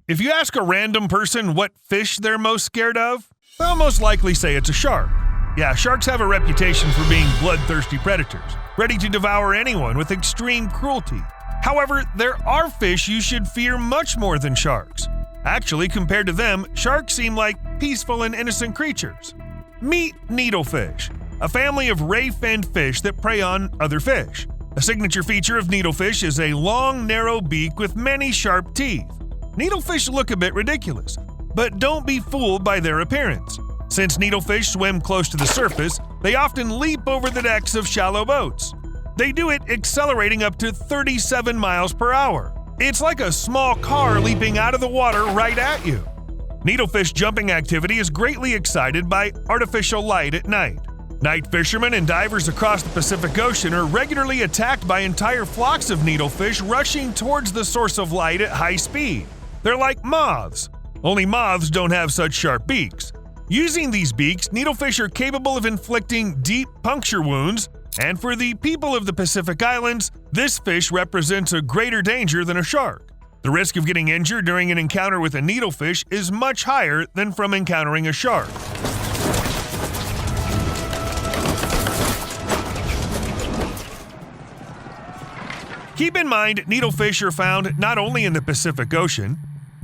If you ask a random person what fish they're most scared of, they'll most likely say it's a shark. Yeah, sharks have a reputation for being bloodthirsty predators, ready to devour anyone with extreme cruelty. However, there are fish you should fear much more than sharks. Actually, compared to them, sharks seem like peaceful and innocent creatures. Meet needlefish, a family of ray-finned fish that prey on other fish. A signature feature of needlefish is a long, narrow beak with many sharp teeth. Needlefish look a bit ridiculous, but don't be fooled by their appearance. Since needlefish swim close to the surface, they often leap over the decks of shallow boats. They do it accelerating up to 37 miles per hour. It's like a small car leaping out of the water right at you. Needlefish jumping activity is greatly excited by artificial light at night. Night fishermen and divers across the Pacific Ocean are regularly attacked by entire flocks of needlefish rushing towards the source of light at high speed. They're like moths, only moths don't have such sharp beaks. Using these beaks, needlefish are capable of inflicting deep puncture wounds, and for the people of the Pacific Islands, this fish represents a greater danger than a shark. The risk of getting injured during an encounter with a needlefish is much higher than from encountering a shark. Keep in mind, needlefish are found not only in the Pacific Ocean.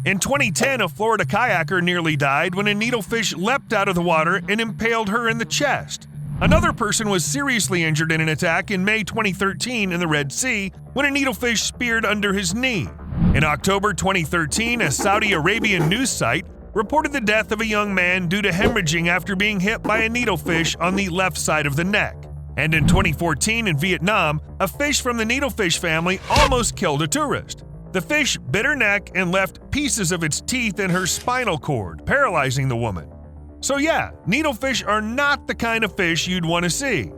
In 2010, a Florida kayaker nearly died when a needlefish leapt out of the water and impaled her in the chest. Another person was seriously injured in an attack in May 2013 in the Red Sea when a needlefish speared under his knee. In October 2013, a Saudi Arabian news site reported the death of a young man due to hemorrhaging after being hit by a needlefish on the left side of the neck. And in 2014 in Vietnam, a fish from the needlefish family almost killed a tourist. The fish bit her neck and left pieces of its teeth in her spinal cord, paralyzing the woman. So yeah, needlefish are not the kind of fish you'd want to see.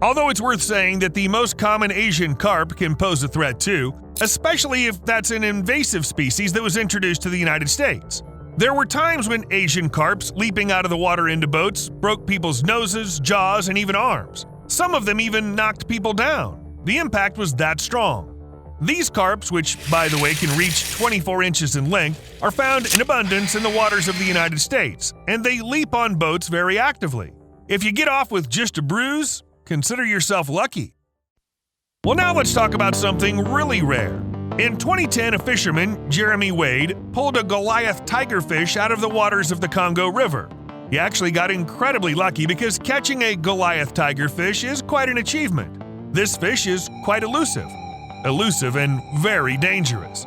Although it's worth saying that the most common Asian carp can pose a threat too, especially if that's an invasive species that was introduced to the United States. There were times when Asian carps leaping out of the water into boats broke people's noses, jaws, and even arms. Some of them even knocked people down. The impact was that strong. These carps, which by the way can reach 24 inches in length, are found in abundance in the waters of the United States, and they leap on boats very actively. If you get off with just a bruise, consider yourself lucky. Well, now let's talk about something really rare. In 2010, a fisherman, Jeremy Wade, pulled a Goliath Tigerfish out of the waters of the Congo River. He actually got incredibly lucky because catching a Goliath Tigerfish is quite an achievement. This fish is quite elusive and very dangerous.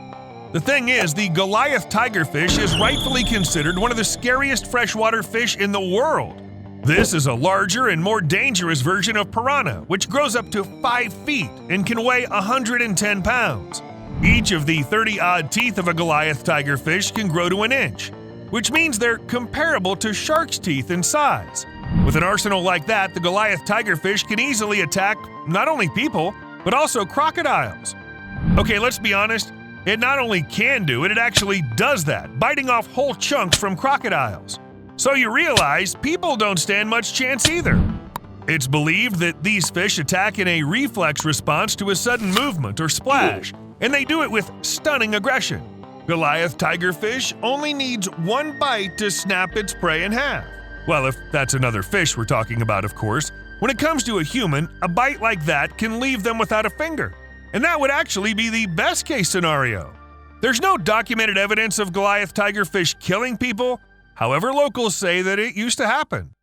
The thing is, the Goliath Tigerfish is rightfully considered one of the scariest freshwater fish in the world. This is a larger and more dangerous version of piranha, which grows up to 5 feet and can weigh 110 pounds. Each of the 30-odd teeth of a Goliath Tigerfish can grow to an inch, which means they're comparable to shark's teeth in size. With an arsenal like that, the Goliath Tigerfish can easily attack not only people, but also crocodiles. Okay, let's be honest, it not only can do it, it actually does that, biting off whole chunks from crocodiles. So you realize people don't stand much chance either. It's believed that these fish attack in a reflex response to a sudden movement or splash, and they do it with stunning aggression. Goliath Tigerfish only needs one bite to snap its prey in half. Well, if that's another fish we're talking about, of course. When it comes to a human, a bite like that can leave them without a finger. And that would actually be the best case scenario. There's no documented evidence of Goliath Tigerfish killing people, however locals say that it used to happen.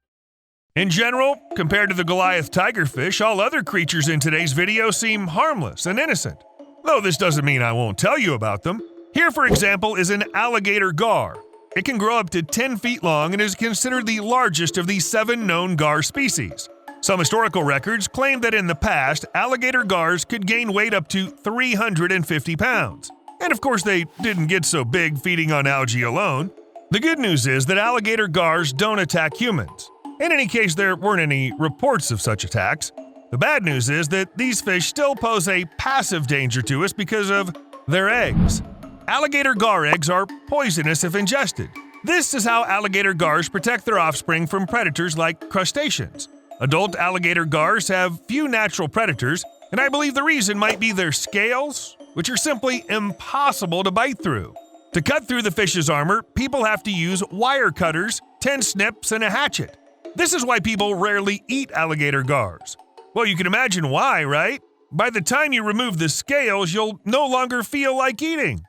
In general, compared to the Goliath Tigerfish, all other creatures in today's video seem harmless and innocent. Though this doesn't mean I won't tell you about them. Here, for example, is an alligator gar. It can grow up to 10 feet long and is considered the largest of the 7 known gar species. Some historical records claim that in the past, alligator gars could gain weight up to 350 pounds. And of course, they didn't get so big feeding on algae alone. The good news is that alligator gars don't attack humans. In any case, there weren't any reports of such attacks. The bad news is that these fish still pose a passive danger to us because of their eggs. Alligator gar eggs are poisonous if ingested. This is how alligator gars protect their offspring from predators like crustaceans. Adult alligator gars have few natural predators, and I believe the reason might be their scales, which are simply impossible to bite through. To cut through the fish's armor, people have to use wire cutters, 10 snips, and a hatchet. This is why people rarely eat alligator gars. Well, you can imagine why, right? By the time you remove the scales, you'll no longer feel like eating.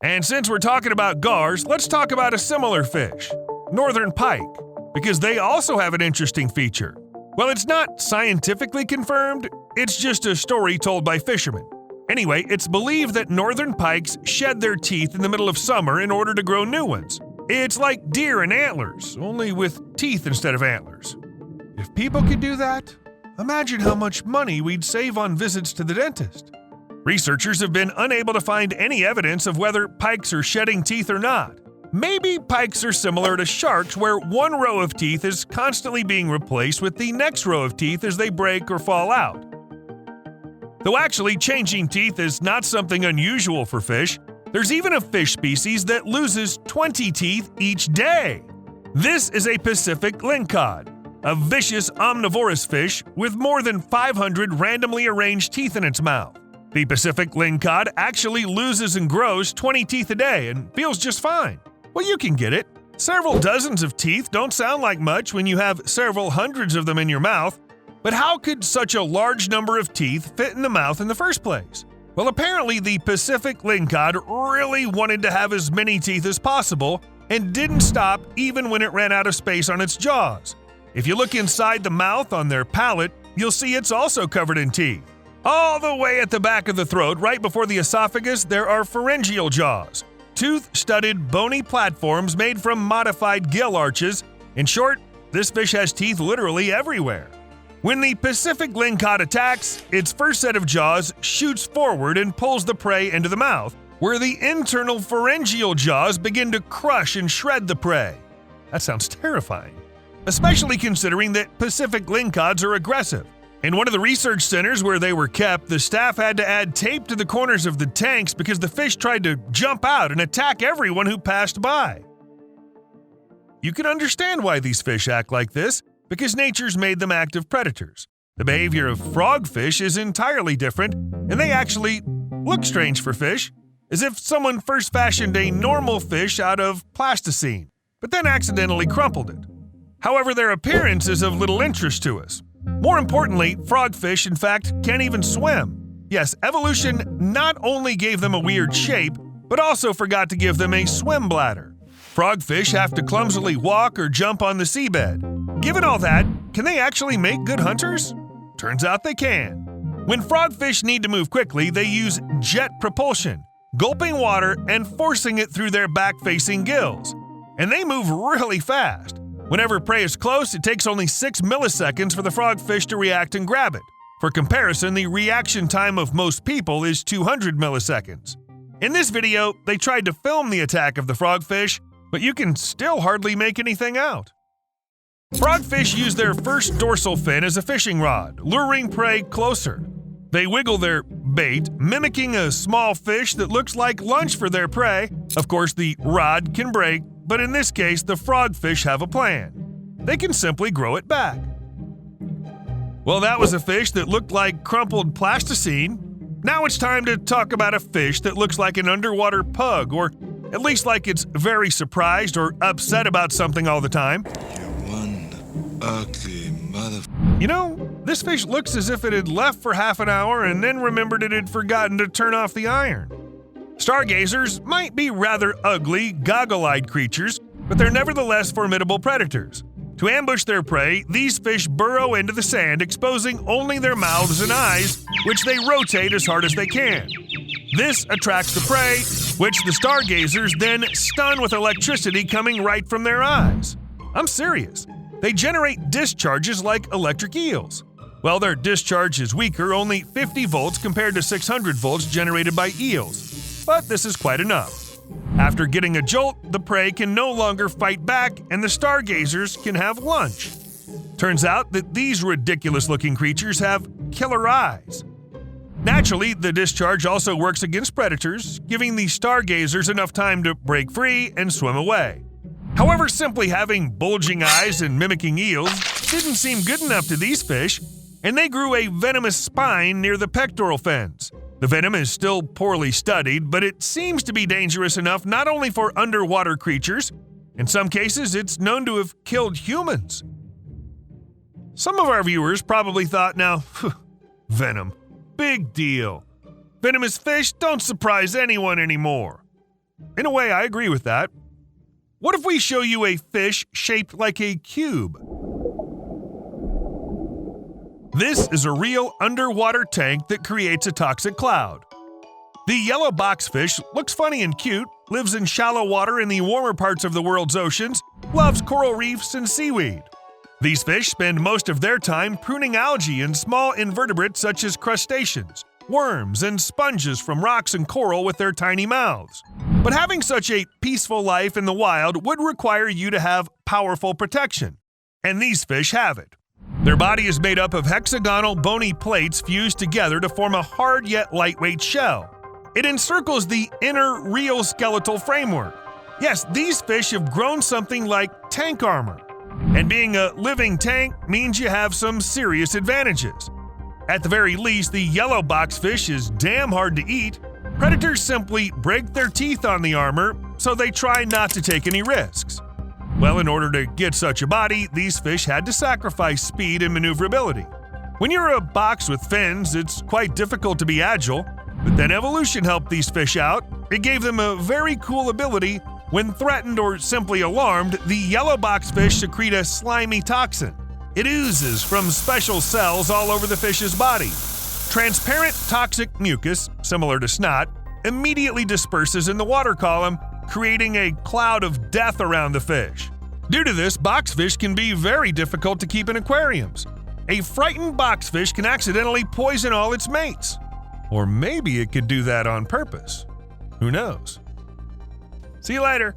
And since we're talking about gars, let's talk about a similar fish, northern pike, because they also have an interesting feature. Well, it's not scientifically confirmed, it's just a story told by fishermen. Anyway, it's believed that northern pikes shed their teeth in the middle of summer in order to grow new ones. It's like deer and antlers, only with teeth instead of antlers. If people could do that, imagine how much money we'd save on visits to the dentist. Researchers have been unable to find any evidence of whether pikes are shedding teeth or not. Maybe pikes are similar to sharks, where one row of teeth is constantly being replaced with the next row of teeth as they break or fall out. Though actually changing teeth is not something unusual for fish, there's even a fish species that loses 20 teeth each day. This is a Pacific lingcod, a vicious omnivorous fish with more than 500 randomly arranged teeth in its mouth. The Pacific lingcod actually loses and grows 20 teeth a day and feels just fine. Well, you can get it. Several dozens of teeth don't sound like much when you have several hundreds of them in your mouth, but how could such a large number of teeth fit in the mouth in the first place? Well, apparently the Pacific lingcod really wanted to have as many teeth as possible and didn't stop even when it ran out of space on its jaws. If you look inside the mouth on their palate, you'll see it's also covered in teeth. All the way at the back of the throat, right before the esophagus, there are pharyngeal jaws, tooth-studded bony platforms made from modified gill arches. In short, this fish has teeth literally everywhere. When the Pacific lingcod attacks, its first set of jaws shoots forward and pulls the prey into the mouth, where the internal pharyngeal jaws begin to crush and shred the prey. That sounds terrifying, especially considering that Pacific lingcods are aggressive. In one of the research centers where they were kept, the staff had to add tape to the corners of the tanks because the fish tried to jump out and attack everyone who passed by. You can understand why these fish act like this, because nature's made them active predators. The behavior of frogfish is entirely different, and they actually look strange for fish, as if someone first fashioned a normal fish out of plasticine, but then accidentally crumpled it. However, their appearance is of little interest to us. More importantly, frogfish, in fact, can't even swim. Yes, evolution not only gave them a weird shape, but also forgot to give them a swim bladder. Frogfish have to clumsily walk or jump on the seabed. Given all that, can they actually make good hunters? Turns out they can. When frogfish need to move quickly, they use jet propulsion, gulping water and forcing it through their back-facing gills. And they move really fast. Whenever prey is close, it takes only 6 milliseconds for the frogfish to react and grab it. For comparison, the reaction time of most people is 200 milliseconds. In this video, they tried to film the attack of the frogfish, but you can still hardly make anything out. Frogfish use their first dorsal fin as a fishing rod, luring prey closer. They wiggle their bait, mimicking a small fish that looks like lunch for their prey. Of course, the rod can break, but in this case, the frogfish have a plan. They can simply grow it back. Well, that was a fish that looked like crumpled plasticine. Now it's time to talk about a fish that looks like an underwater pug, or at least like it's very surprised or upset about something all the time. Ugly mother... You know, this fish looks as if it had left for half an hour and then remembered it had forgotten to turn off the iron. Stargazers might be rather ugly, goggle-eyed creatures, but they're nevertheless formidable predators. To ambush their prey, these fish burrow into the sand, exposing only their mouths and eyes, which they rotate as hard as they can. This attracts the prey, which the stargazers then stun with electricity coming right from their eyes. I'm serious. They generate discharges like electric eels. Well, their discharge is weaker, only 50 volts compared to 600 volts generated by eels. But this is quite enough. After getting a jolt, the prey can no longer fight back and the stargazers can have lunch. Turns out that these ridiculous-looking creatures have killer eyes. Naturally, the discharge also works against predators, giving the stargazers enough time to break free and swim away. However, simply having bulging eyes and mimicking eels didn't seem good enough to these fish, and they grew a venomous spine near the pectoral fins. The venom is still poorly studied, but it seems to be dangerous enough not only for underwater creatures. In some cases, it's known to have killed humans. Some of our viewers probably thought, now, venom, big deal. Venomous fish don't surprise anyone anymore. In a way, I agree with that. What if we show you a fish shaped like a cube? This is a real underwater tank that creates a toxic cloud. The yellow boxfish looks funny and cute, lives in shallow water in the warmer parts of the world's oceans, loves coral reefs and seaweed. These fish spend most of their time pruning algae and small invertebrates such as crustaceans, worms, and sponges from rocks and coral with their tiny mouths. But having such a peaceful life in the wild would require you to have powerful protection, and these fish have it. Their body is made up of hexagonal bony plates fused together to form a hard yet lightweight shell. It encircles the inner real skeletal framework. Yes, these fish have grown something like tank armor. And being a living tank means you have some serious advantages. At the very least, the yellow boxfish is damn hard to eat. Predators simply break their teeth on the armor, so they try not to take any risks. Well, in order to get such a body, these fish had to sacrifice speed and maneuverability. When you're a box with fins, it's quite difficult to be agile, but then evolution helped these fish out. It gave them a very cool ability. When threatened or simply alarmed, the yellow boxfish secrete a slimy toxin. It oozes from special cells all over the fish's body. Transparent toxic mucus, similar to snot, immediately disperses in the water column, creating a cloud of death around the fish. Due to this, boxfish can be very difficult to keep in aquariums. A frightened boxfish can accidentally poison all its mates. Or maybe it could do that on purpose. Who knows? See you later.